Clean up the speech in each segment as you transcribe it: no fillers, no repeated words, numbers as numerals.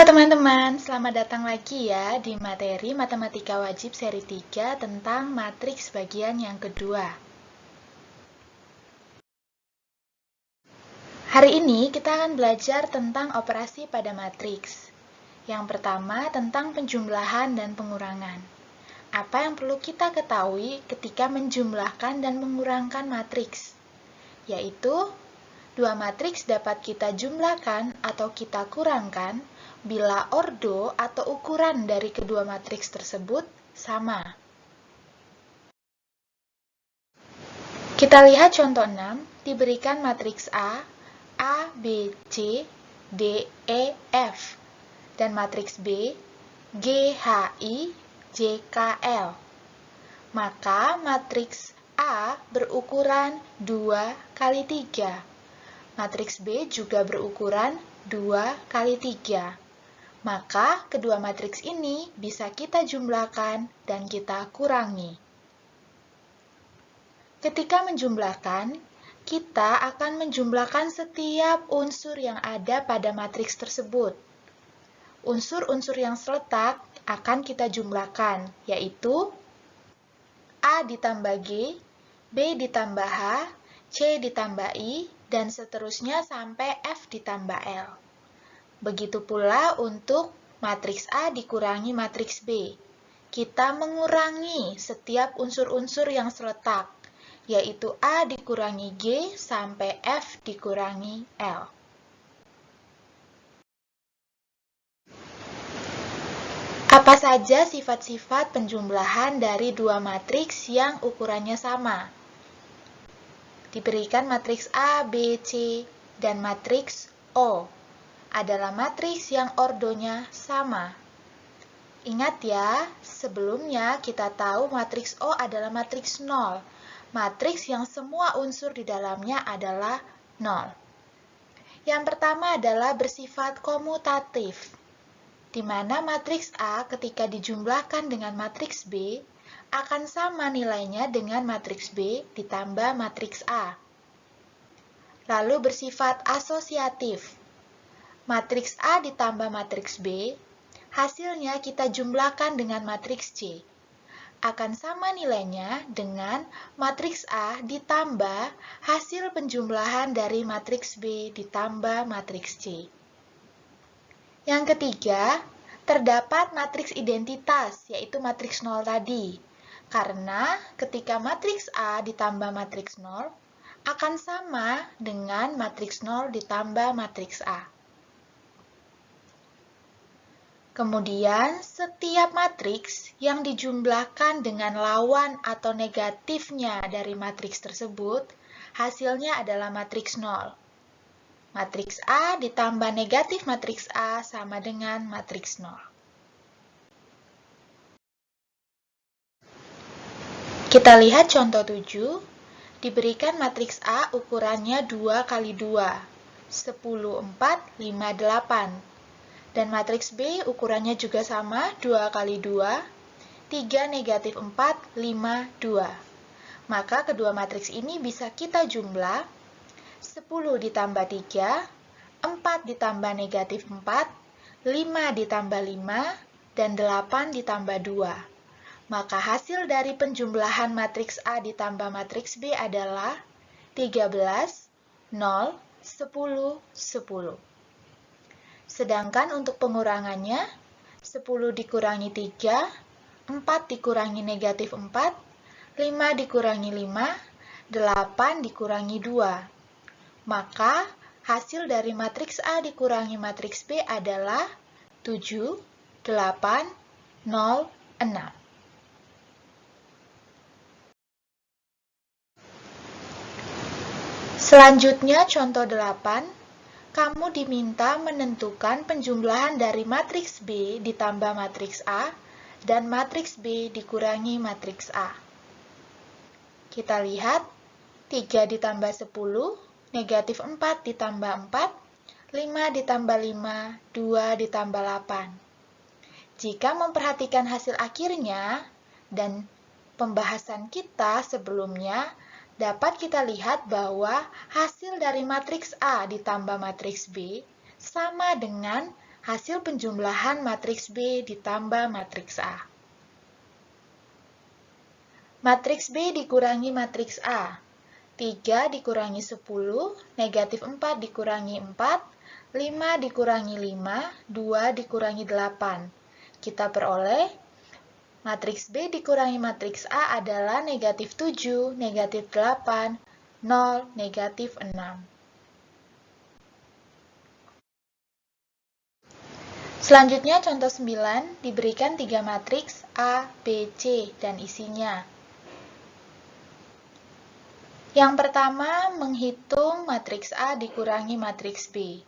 Halo teman-teman, selamat datang lagi ya di materi Matematika Wajib seri 3 tentang matriks bagian yang kedua. Hari ini kita akan belajar tentang operasi pada matriks. Yang pertama tentang penjumlahan dan pengurangan. Apa yang perlu kita ketahui ketika menjumlahkan dan mengurangkan matriks? Yaitu, dua matriks dapat kita jumlahkan atau kita kurangkan bila ordo atau ukuran dari kedua matriks tersebut sama. Kita lihat contoh 6, diberikan matriks A, B, C, D, E, F, dan matriks B, G, H, I, J, K, L. Maka matriks A berukuran 2 kali 3. Matriks B juga berukuran 2 kali 3. Maka kedua matriks ini bisa kita jumlahkan dan kita kurangi. Ketika menjumlahkan, kita akan menjumlahkan setiap unsur yang ada pada matriks tersebut. Unsur-unsur yang seletak akan kita jumlahkan, yaitu A ditambah G, B ditambah H, C ditambah I, dan seterusnya sampai F ditambah L. Begitu pula untuk matriks A dikurangi matriks B. Kita mengurangi setiap unsur-unsur yang seletak, yaitu A dikurangi G sampai F dikurangi L. Apa saja sifat-sifat penjumlahan dari dua matriks yang ukurannya sama? Diberikan matriks A, B, C, dan matriks O adalah matriks yang ordonya sama. Ingat ya, sebelumnya kita tahu matriks O adalah matriks 0. Matriks yang semua unsur di dalamnya adalah 0. Yang pertama adalah bersifat komutatif, di mana matriks A ketika dijumlahkan dengan matriks B akan sama nilainya dengan matriks B ditambah matriks A. Lalu bersifat asosiatif. Matriks A ditambah matriks B, hasilnya kita jumlahkan dengan matriks C. Akan sama nilainya dengan matriks A ditambah hasil penjumlahan dari matriks B ditambah matriks C. Yang ketiga, terdapat matriks identitas, yaitu matriks 0 tadi. Karena ketika matriks A ditambah matriks 0, akan sama dengan matriks 0 ditambah matriks A. Kemudian, setiap matriks yang dijumlahkan dengan lawan atau negatifnya dari matriks tersebut, hasilnya adalah matriks 0. Matriks A ditambah negatif matriks A sama dengan matriks 0. Kita lihat contoh 7, diberikan matriks A ukurannya 2 kali 2, 10, 4, 5, 8. Dan matriks B ukurannya juga sama, 2 kali 2, 3, negatif 4, 5, 2. Maka kedua matriks ini bisa kita jumlah 10 ditambah 3, 4 ditambah negatif 4, 5 ditambah 5, dan 8 ditambah 2. Maka hasil dari penjumlahan matriks A ditambah matriks B adalah 13, 0, 10, 10. Sedangkan untuk pengurangannya, 10 dikurangi 3, 4 dikurangi negatif 4, 5 dikurangi 5, 8 dikurangi 2. Maka, hasil dari matriks A dikurangi matriks B adalah 7, 8, 0, 6. Selanjutnya, contoh 8. Kamu diminta menentukan penjumlahan dari matriks B ditambah matriks A dan matriks B dikurangi matriks A. Kita lihat, 3 ditambah 10, negatif 4 ditambah 4, 5 ditambah 5, 2 ditambah 8. Jika memperhatikan hasil akhirnya dan pembahasan kita sebelumnya, dapat kita lihat bahwa hasil dari matriks A ditambah matriks B sama dengan Hasil penjumlahan matriks B ditambah matriks A. Matriks B dikurangi matriks A. 3 dikurangi 10, negatif 4 dikurangi 4, 5 dikurangi 5, 2 dikurangi 8. Kita peroleh matriks B dikurangi matriks A adalah negatif 7, negatif 8, 0, negatif 6. Selanjutnya contoh 9 diberikan 3 matriks A, B, C dan isinya. Yang pertama, menghitung matriks A dikurangi matriks B.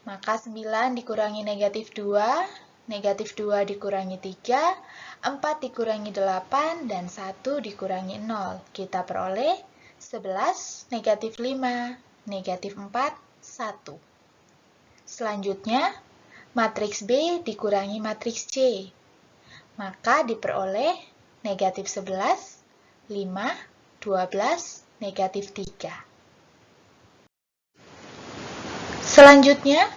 Maka 9 dikurangi negatif 2, negatif 2 dikurangi 3, 4 dikurangi 8, dan 1 dikurangi 0. Kita peroleh 11, negatif 5, negatif 4, 1. Selanjutnya, matriks B dikurangi matriks C. Maka diperoleh negatif 11, 5, 12, negatif 3. Selanjutnya,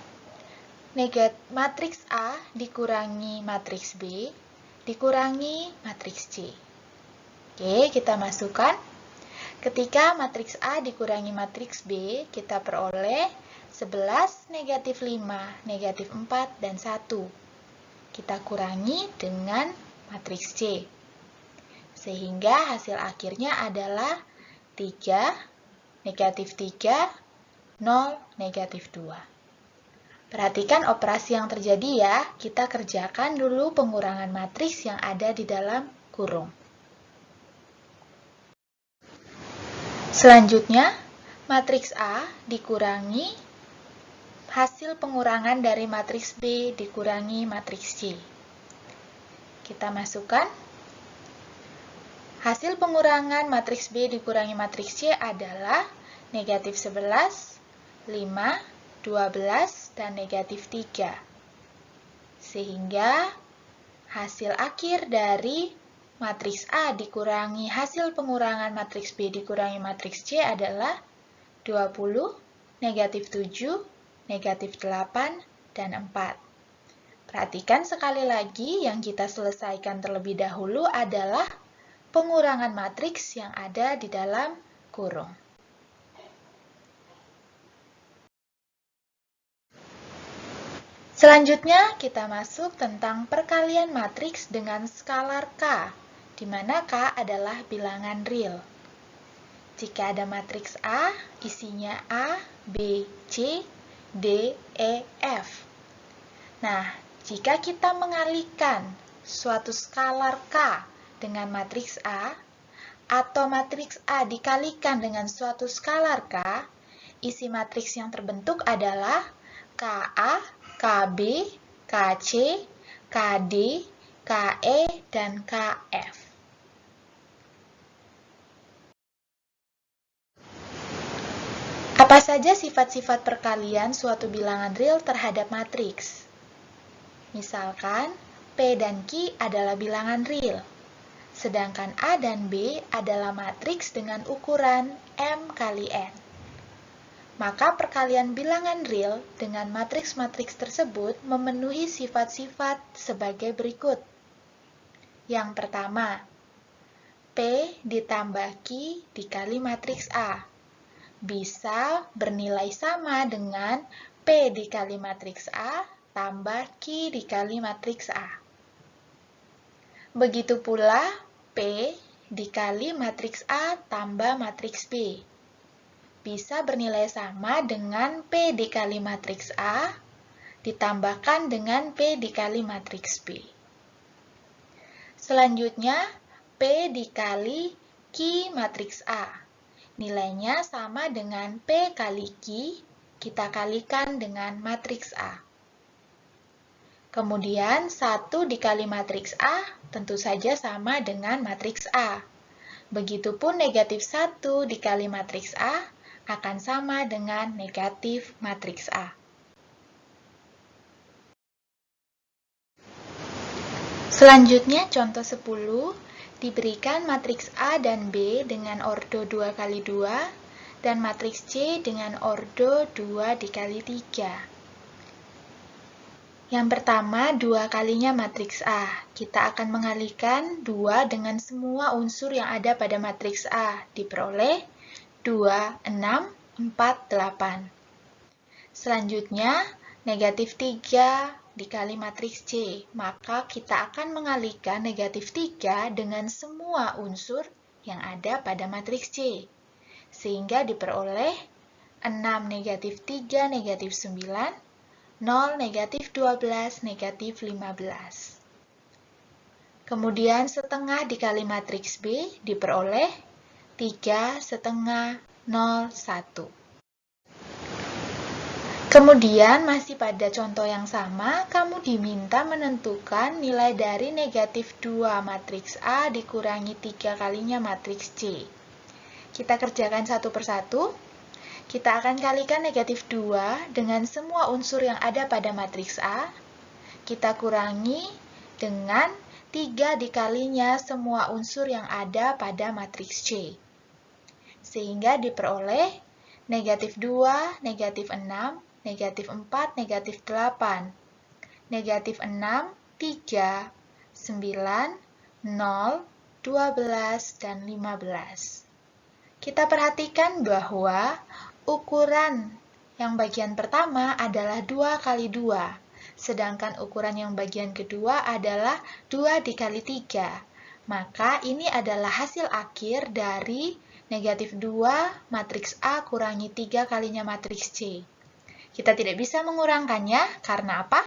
matriks A dikurangi matriks B dikurangi matriks C. Oke, kita masukkan. Ketika matriks A dikurangi matriks B, kita peroleh 11, negatif 5, negatif 4, dan 1. Kita kurangi dengan matriks C. Sehingga hasil akhirnya adalah 3, negatif 3, 0, negatif 2. Perhatikan operasi yang terjadi ya. Kita kerjakan dulu pengurangan matriks yang ada di dalam kurung. Selanjutnya, matriks A dikurangi hasil pengurangan dari matriks B dikurangi matriks C. Kita masukkan. Hasil pengurangan matriks B dikurangi matriks C adalah negatif 11, 5, 12, dan negatif 3. Sehingga hasil akhir dari matriks A dikurangi hasil pengurangan matriks B dikurangi matriks C adalah 20, negatif 7, negatif 8, dan 4. Perhatikan sekali lagi yang kita selesaikan terlebih dahulu adalah pengurangan matriks yang ada di dalam kurung. Selanjutnya, kita masuk tentang perkalian matriks dengan skalar K, di mana K adalah bilangan real. Jika ada matriks A, isinya A, B, C, D, E, F. Nah, jika kita mengalihkan suatu skalar K dengan matriks A, atau matriks A dikalikan dengan suatu skalar K, isi matriks yang terbentuk adalah KA, KB, KC, KD, KE, dan KF. Apa saja sifat-sifat perkalian suatu bilangan real terhadap matriks? Misalkan, P dan Q adalah bilangan real, sedangkan A dan B adalah matriks dengan ukuran M kali N. Maka perkalian bilangan real dengan matriks-matriks tersebut memenuhi sifat-sifat sebagai berikut. Yang pertama, P ditambah Q dikali matriks A bisa bernilai sama dengan P dikali matriks A tambah Q dikali matriks A. Begitu pula P dikali matriks A tambah matriks B bisa bernilai sama dengan P dikali matriks A ditambahkan dengan P dikali matriks B. Selanjutnya, P dikali Q matriks A. Nilainya sama dengan P kali Q, kita kalikan dengan matriks A. Kemudian 1 dikali matriks A tentu saja sama dengan matriks A. Begitupun negatif 1 dikali matriks A akan sama dengan negatif matriks A. Selanjutnya contoh 10 diberikan matriks A dan B dengan ordo 2 kali 2 dan matriks C dengan ordo 2 dikali 3. Yang pertama, 2 kalinya matriks A. Kita akan mengalihkan 2 dengan semua unsur yang ada pada matriks A. Diperoleh 2, 6, 4, 8. Selanjutnya, negatif 3 dikali matriks C. Maka kita akan mengalihkan negatif 3 dengan semua unsur yang ada pada matriks C. Sehingga diperoleh 6 negatif 3 negatif 9, 0, negatif 12, negatif 15. Kemudian setengah dikali matriks B diperoleh 3 setengah 0, 1. Kemudian masih pada contoh yang sama, kamu diminta menentukan nilai dari negatif 2 matriks A dikurangi 3 kalinya matriks C. Kita kerjakan satu persatu. Kita akan kalikan negatif 2 dengan semua unsur yang ada pada matriks A. Kita kurangi dengan 3 dikalinya semua unsur yang ada pada matriks C. Sehingga diperoleh negatif 2, negatif 6, negatif 4, negatif 8. Negatif 6, 3, 9, 0, 12, dan 15. Kita perhatikan bahwa ukuran yang bagian pertama adalah 2 kali 2, sedangkan ukuran yang bagian kedua adalah 2 dikali 3. Maka ini adalah hasil akhir dari negatif 2 matriks A kurangi 3 kalinya matriks C. Kita tidak bisa mengurangkannya, karena apa?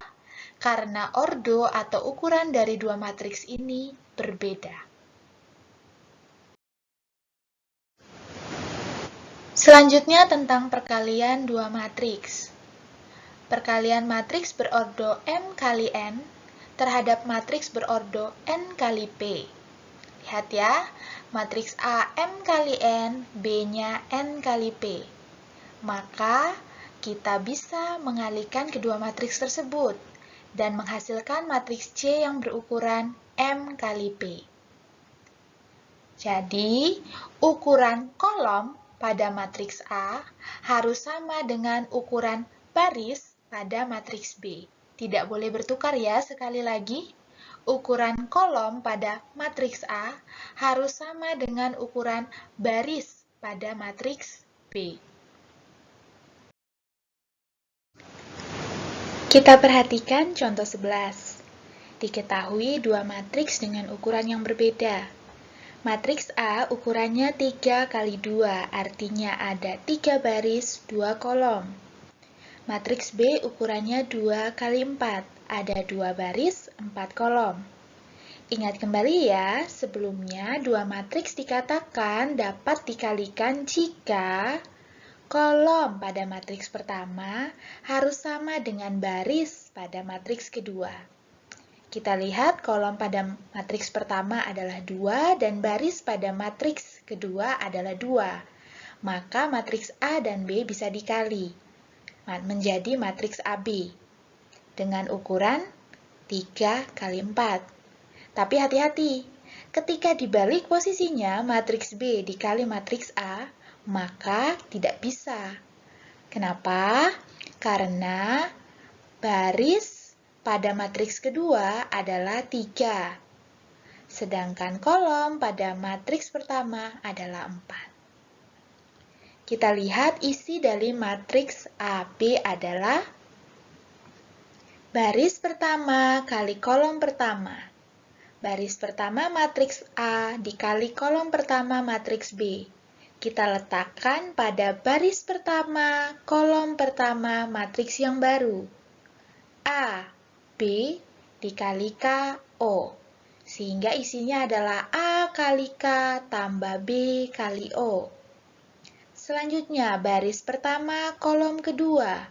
Karena ordo atau ukuran dari dua matriks ini berbeda. Selanjutnya tentang perkalian dua matriks. Perkalian matriks berordo M kali N terhadap matriks berordo N kali P. Lihat ya, matriks A M kali N, B-nya N kali P. Maka kita bisa mengalihkan kedua matriks tersebut dan menghasilkan matriks C yang berukuran M kali P. Jadi, ukuran kolom pada matriks A harus sama dengan ukuran baris pada matriks B. Tidak boleh bertukar ya, sekali lagi. Ukuran kolom pada matriks A harus sama dengan ukuran baris pada matriks B. Kita perhatikan contoh 11. Diketahui dua matriks dengan ukuran yang berbeda. Matriks A ukurannya 3 kali 2, artinya ada 3 baris, 2 kolom. Matriks B ukurannya 2 kali 4, ada 2 baris, 4 kolom. Ingat kembali ya, sebelumnya dua matriks dikatakan dapat dikalikan jika kolom pada matriks pertama harus sama dengan baris pada matriks kedua. Kita lihat kolom pada matriks pertama adalah 2 dan baris pada matriks kedua adalah 2. Maka matriks A dan B bisa dikali menjadi matriks AB dengan ukuran 3 kali 4. Tapi hati-hati, ketika dibalik posisinya matriks B dikali matriks A, maka tidak bisa. Kenapa? Karena baris pada matriks kedua adalah 3, sedangkan kolom pada matriks pertama adalah 4. Kita lihat isi dari matriks AB adalah baris pertama kali kolom pertama. Baris pertama matriks A dikali kolom pertama matriks B. Kita letakkan pada baris pertama, kolom pertama matriks yang baru. A, B dikali K, O. Sehingga isinya adalah A kali K tambah B kali O. Selanjutnya, baris pertama, kolom kedua.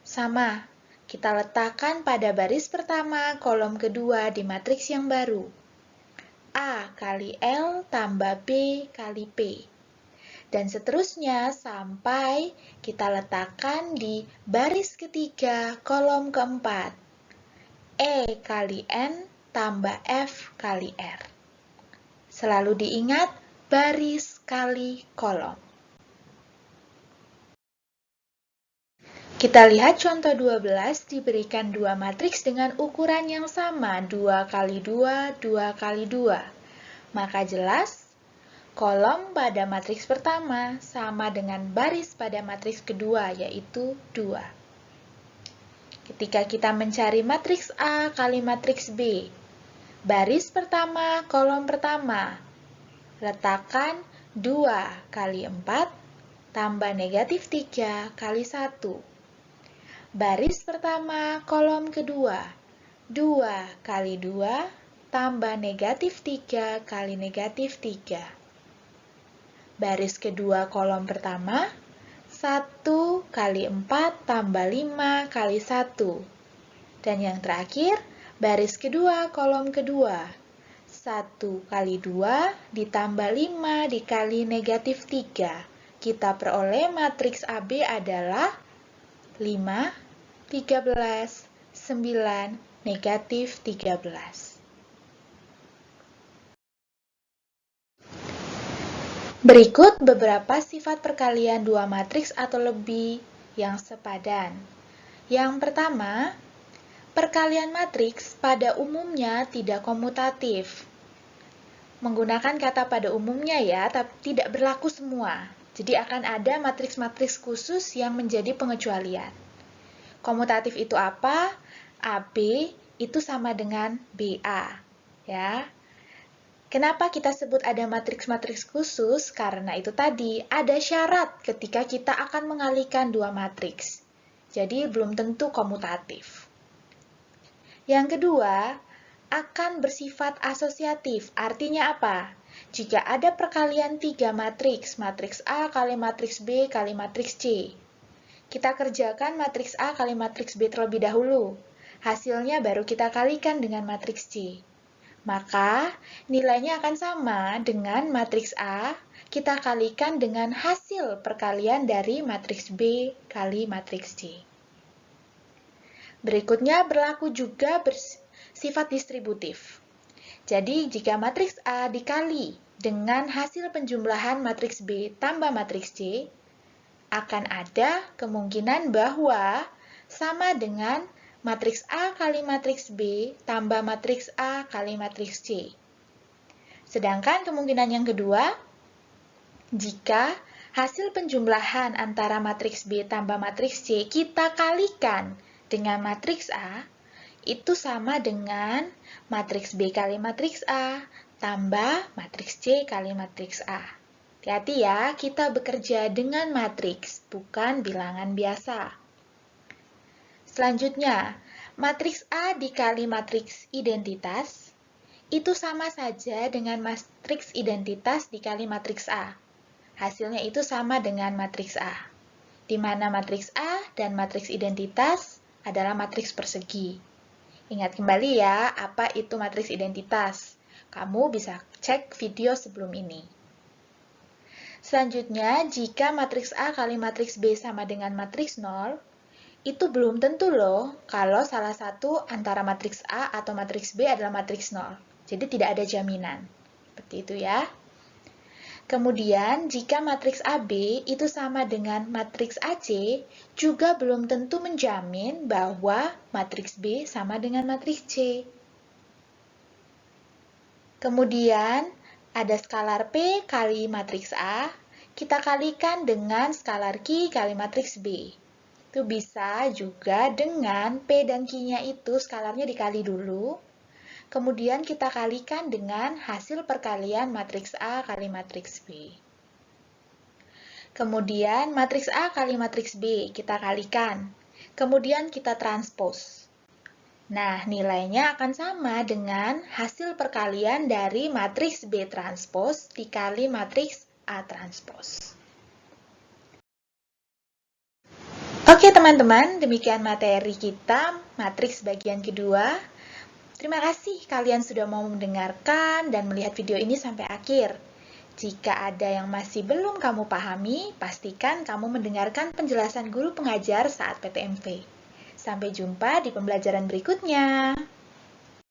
Sama, kita letakkan pada baris pertama, kolom kedua di matriks yang baru. A kali L tambah B kali P. Dan seterusnya sampai kita letakkan di baris ketiga, kolom keempat. E kali N tambah F kali R. Selalu diingat baris kali kolom. Kita lihat contoh 12 diberikan dua matriks dengan ukuran yang sama, 2 kali 2, 2 kali 2. Maka jelas, kolom pada matriks pertama sama dengan baris pada matriks kedua, yaitu 2. Ketika kita mencari matriks A kali matriks B, baris pertama, kolom pertama, letakkan 2 kali 4 tambah negatif 3 kali 1. Baris pertama, kolom kedua, 2 kali 2 tambah negatif 3 kali negatif 3. Baris kedua, kolom pertama, 1 kali 4 tambah 5 kali 1. Dan yang terakhir, baris kedua, kolom kedua, 1 kali 2 ditambah 5 dikali negatif 3. Kita peroleh matriks AB adalah 5, 13, 9, negatif 13. Berikut beberapa sifat perkalian dua matriks atau lebih yang sepadan. Yang pertama, perkalian matriks pada umumnya tidak komutatif. Menggunakan kata pada umumnya ya, tapi tidak berlaku semua. Jadi akan ada matriks-matriks khusus yang menjadi pengecualian. Komutatif itu apa? AB itu sama dengan BA, ya. Kenapa kita sebut ada matriks-matriks khusus? Karena itu tadi, ada syarat ketika kita akan mengalihkan dua matriks. Jadi belum tentu komutatif. Yang kedua, akan bersifat asosiatif. Artinya apa? Jika ada perkalian 3 matriks, matriks A kali matriks B kali matriks C. Kita kerjakan matriks A kali matriks B terlebih dahulu. Hasilnya baru kita kalikan dengan matriks C. Maka, nilainya akan sama dengan matriks A, kita kalikan dengan hasil perkalian dari matriks B kali matriks C. Berikutnya berlaku juga bersifat distributif. Jadi, jika matriks A dikali dengan hasil penjumlahan matriks B tambah matriks C, akan ada kemungkinan bahwa sama dengan matriks A kali matriks B tambah matriks A kali matriks C. Sedangkan kemungkinan yang kedua, jika hasil penjumlahan antara matriks B tambah matriks C kita kalikan dengan matriks A, itu sama dengan matriks B kali matriks A tambah matriks C kali matriks A. Hati-hati ya, kita bekerja dengan matriks, bukan bilangan biasa. Selanjutnya, matriks A dikali matriks identitas, itu sama saja dengan matriks identitas dikali matriks A. Hasilnya itu sama dengan matriks A, di mana matriks A dan matriks identitas adalah matriks persegi. Ingat kembali ya, apa itu matriks identitas. Kamu bisa cek video sebelum ini. Selanjutnya, jika matriks A kali matriks B sama dengan matriks 0, itu belum tentu loh kalau salah satu antara matriks A atau matriks B adalah matriks 0. Jadi tidak ada jaminan. Seperti itu ya. Kemudian, jika matriks AB itu sama dengan matriks AC, juga belum tentu menjamin bahwa matriks B sama dengan matriks C. Kemudian, ada skalar P kali matriks A, kita kalikan dengan skalar Q kali matriks B. Itu bisa juga dengan P dan Q-nya itu skalarnya dikali dulu, kemudian kita kalikan dengan hasil perkalian matriks A kali matriks B. Kemudian matriks A kali matriks B kita kalikan. Kemudian kita transpos. Nah, nilainya akan sama dengan hasil perkalian dari matriks B transpos dikali matriks A transpos. Oke teman-teman, demikian materi kita, matriks bagian kedua. Terima kasih kalian sudah mau mendengarkan dan melihat video ini sampai akhir. Jika ada yang masih belum kamu pahami, pastikan kamu mendengarkan penjelasan guru pengajar saat PTMV. Sampai jumpa di pembelajaran berikutnya.